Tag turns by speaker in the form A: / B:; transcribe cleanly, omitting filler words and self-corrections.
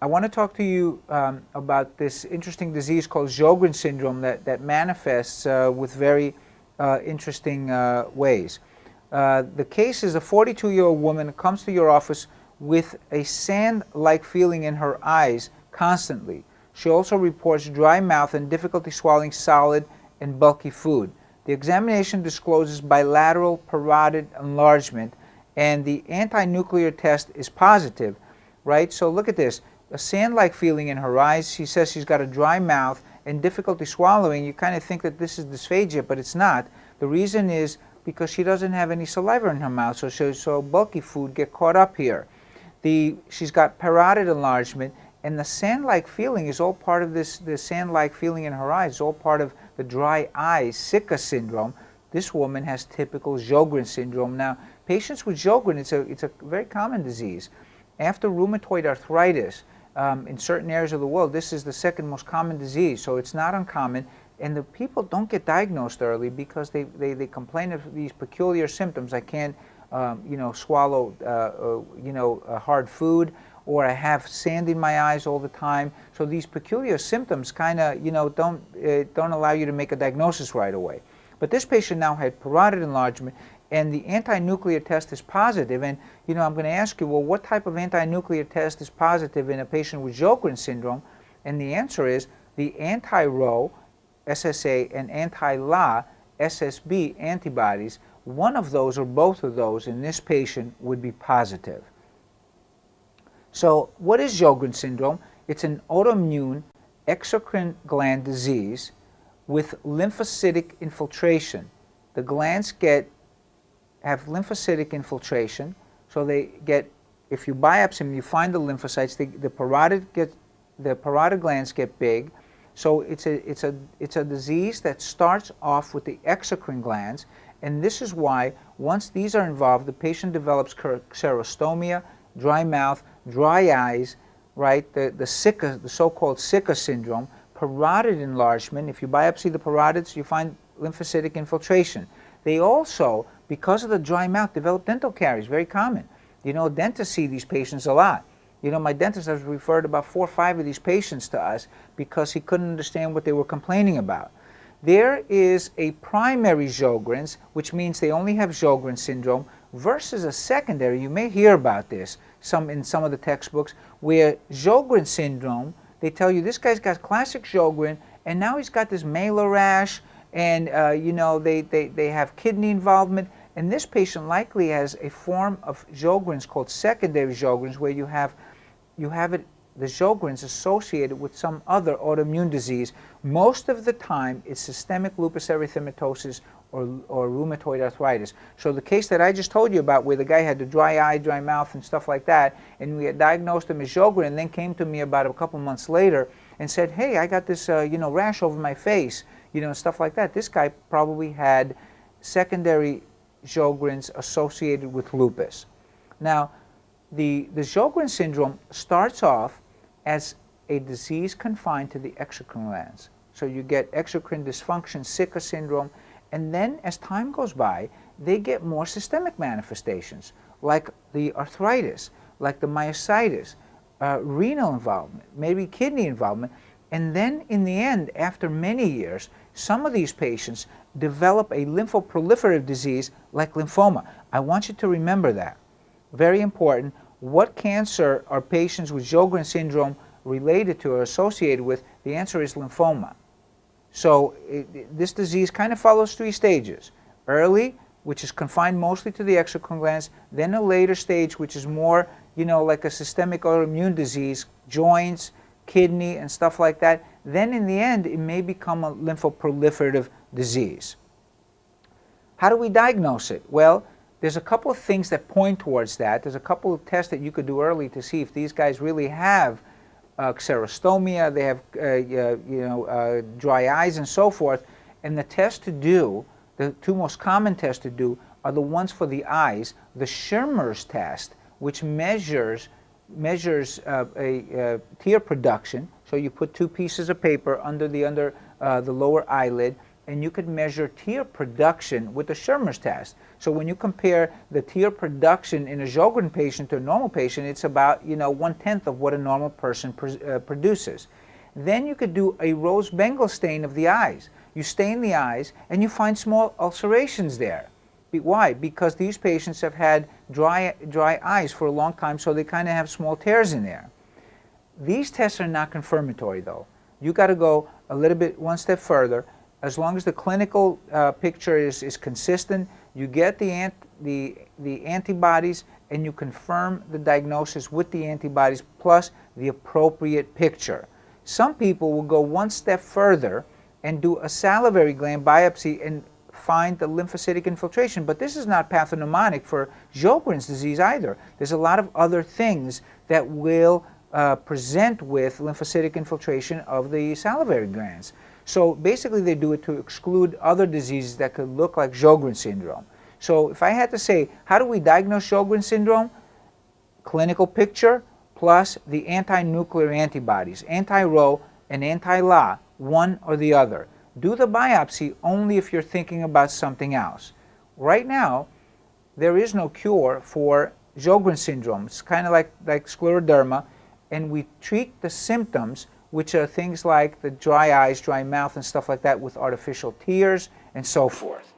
A: I want to talk to you about this interesting disease called Sjorgen syndrome that manifests with very interesting ways. The case is a 42-year-old woman who comes to your office with a sand-like feeling in her eyes constantly. She also reports dry mouth and difficulty swallowing solid and bulky food. The examination discloses bilateral parotid enlargement, and the anti-nuclear test is positive, right? So look at this, a sand-like feeling in her eyes. She says she's got a dry mouth and difficulty swallowing. You kind of think that this is dysphagia, but it's not. The reason is because she doesn't have any saliva in her mouth, so bulky food get caught up here. She's got parotid enlargement, and the sand-like feeling is all part of this sand-like feeling in her eyes, all part of the dry eyes, Sika syndrome. This woman has typical Sjorgen syndrome. Now, patients with Sjorgen, it's a very common disease. After rheumatoid arthritis, in certain areas of the world, this is the second most common disease, so it's not uncommon. And the people don't get diagnosed early because they complain of these peculiar symptoms. I can't, swallow, hard food, or I have sand in my eyes all the time. So these peculiar symptoms kind of, don't allow you to make a diagnosis right away. But this patient now had parotid enlargement, and the anti-nuclear test is positive. And, I'm going to ask you, well, what type of anti-nuclear test is positive in a patient with Sjorgen syndrome? And the answer is the anti-Rho, SSA, and anti-La, SSB antibodies. One of those or both of those in this patient would be positive. So what is Sjorgen syndrome? It's an autoimmune exocrine gland disease with lymphocytic infiltration. The glands have lymphocytic infiltration, so they get, if you biopsy them, you find the lymphocytes, the parotid glands get big. So it's a disease that starts off with the exocrine glands, and this is why once these are involved, the patient develops xerostomia, dry mouth, dry eyes, right? The so-called Sika syndrome, parotid enlargement. If you biopsy the parotids, you find lymphocytic infiltration. They also, because of the dry mouth, develop dental caries, very common. Dentists see these patients a lot. My dentist has referred about 4 or 5 of these patients to us because he couldn't understand what they were complaining about. There is a primary Sjorgen's, which means they only have Sjorgen syndrome, versus a secondary. You may hear about this in some of the textbooks, where Sjorgen syndrome, they tell you this guy's got classic Sjorgen, and now he's got this malar rash, and they have kidney involvement. And this patient likely has a form of Sjorgen's called secondary Sjorgen's, where you have the Sjorgen's associated with some other autoimmune disease. Most of the time, it's systemic lupus erythematosus or rheumatoid arthritis. So the case that I just told you about, where the guy had the dry eye, dry mouth, and stuff like that, and we had diagnosed him as Sjorgen, and then came to me about a couple months later and said, hey, I got this rash over my face, stuff like that. This guy probably had secondary Sjorgen's associated with lupus. Now, the Sjorgen syndrome starts off as a disease confined to the exocrine glands. So you get exocrine dysfunction, Sika syndrome, and then as time goes by, they get more systemic manifestations, like the arthritis, like the myositis, renal involvement, maybe kidney involvement, and then in the end, after many years, some of these patients develop a lymphoproliferative disease like lymphoma. I want you to remember that. Very important. What cancer are patients with Sjorgen syndrome related to or associated with? The answer is lymphoma. So this disease kind of follows 3 stages. Early, which is confined mostly to the exocrine glands, then a later stage, which is more, like a systemic autoimmune disease, joints, kidney, and stuff like that. Then in the end, it may become a lymphoproliferative disease. How do we diagnose it? Well, there's a couple of things that point towards that. There's a couple of tests that you could do early to see if these guys really have xerostomia, they have dry eyes and so forth. And the tests to do, the 2 most common tests to do, are the ones for the eyes. The Schirmer's test, which measures tear production. So you put 2 pieces of paper under the lower eyelid, and you could measure tear production with the Schirmer's test. So when you compare the tear production in a Sjorgen patient to a normal patient, it's about 1/10 of what a normal person produces. Then you could do a rose-bengal stain of the eyes. You stain the eyes and you find small ulcerations there. Why? Because these patients have had dry eyes for a long time, so they kind of have small tears in there. These tests are not confirmatory though. You got to go a little bit one step further. As long as the clinical picture is consistent, you get the antibodies and you confirm the diagnosis with the antibodies plus the appropriate picture. Some people will go one step further and do a salivary gland biopsy and find the lymphocytic infiltration, but this is not pathognomonic for Sjogren's disease either. There's a lot of other things that will present with lymphocytic infiltration of the salivary glands. So basically they do it to exclude other diseases that could look like Sjogren's syndrome. So if I had to say, how do we diagnose Sjogren's syndrome? Clinical picture plus the anti-nuclear antibodies, anti-Rho and anti-La, one or the other. Do the biopsy only if you're thinking about something else. Right now, there is no cure for Sjogren's syndrome. It's kind of like scleroderma, and we treat the symptoms, which are things like the dry eyes, dry mouth, and stuff like that, with artificial tears and so forth.